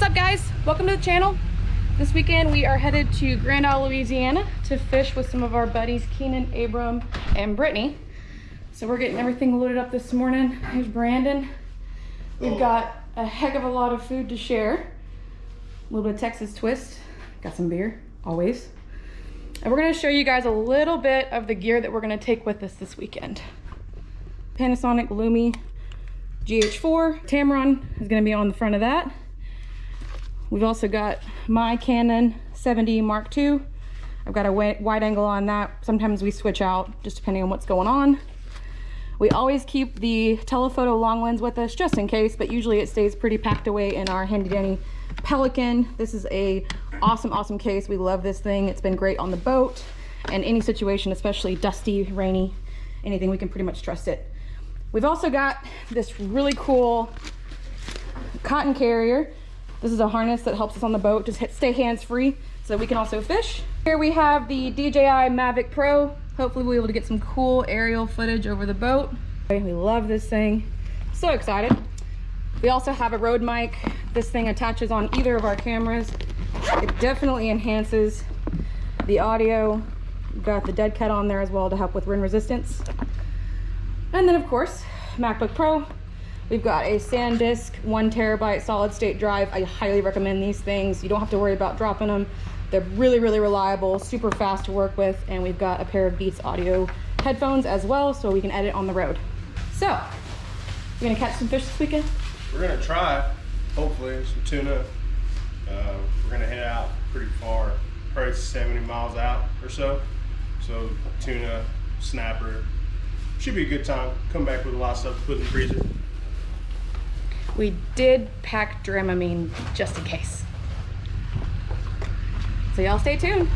up, guys? Welcome to the channel. This weekend we are headed to Grand Isle, Louisiana to fish with some of our buddies Keenan, Abram, and Brittany. So we're getting everything loaded up this morning. Here's Brandon. We've got a heck of a lot of food to share. A little bit of Texas twist. Got some beer, always. And we're gonna show you guys a little bit of the gear that we're gonna take with us this weekend. Panasonic Lumi GH4. Tamron is gonna be on the front of that. We've also got my Canon 7D Mark II. I've got a wide angle on that. Sometimes we switch out just depending on what's going on. We always keep the telephoto long lens with us just in case, but usually it stays pretty packed away in our handy dandy Pelican. This is a awesome case. We love this thing. It's been great on the boat and any situation, especially dusty, rainy, anything, we can pretty much trust it. We've also got this really cool cotton carrier. This is a harness that helps us on the boat, just stay hands-free so that we can also fish. Here we have the DJI Mavic Pro. Hopefully we'll be able to get some cool aerial footage over the boat. We love this thing, so excited. We also have a Rode mic. This thing attaches on either of our cameras. It definitely enhances the audio. We've got the dead cat on there as well to help with wind resistance. And then of course, MacBook Pro. We've got a SanDisk 1 terabyte solid state drive. I highly recommend these things. You don't have to worry about dropping them. They're really reliable, super fast to work with. And we've got a pair of Beats audio headphones as well, so we can edit on the road. So, you gonna catch some fish this weekend? We're gonna try, hopefully, some tuna. We're gonna head out pretty far, probably 70 miles out or so. So tuna, snapper, should be a good time. Come back with a lot of stuff to put in the freezer. We did pack Dramamine just in case. So y'all stay tuned.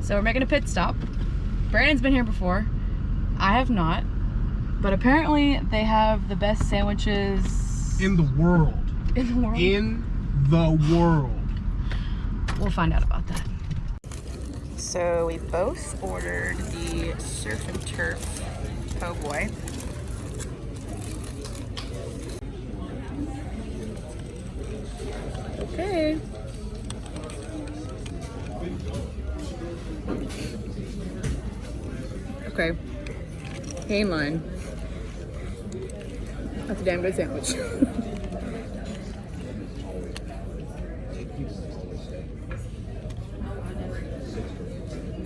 So we're making a pit stop. Brandon's been here before. I have not. But apparently they have the best sandwiches In the world. in the world. In the world. We'll find out about that. So we both ordered the surf and turf po' boy. Okay. Okay. Hey, mine. That's a damn good sandwich.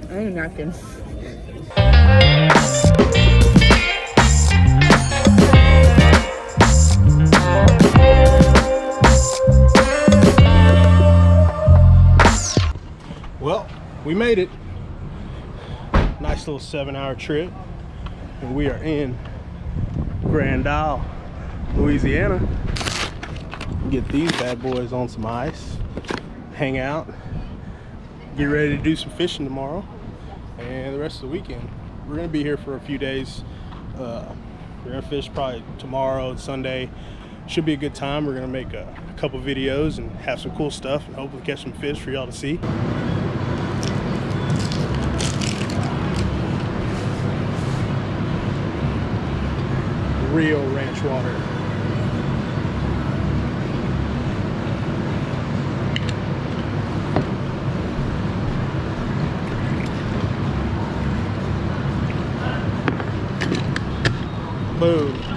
I need a napkin. Well, we made it. Nice little 7-hour trip. And we are in Grand Isle, Louisiana. Get these bad boys on some ice, hang out, get ready to do some fishing tomorrow and the rest of the weekend. We're gonna be here for a few days. We're gonna fish probably tomorrow and Sunday. Should be a good time. We're gonna make a couple videos and have some cool stuff and hopefully catch some fish for y'all to see. Real ranch water. Boom.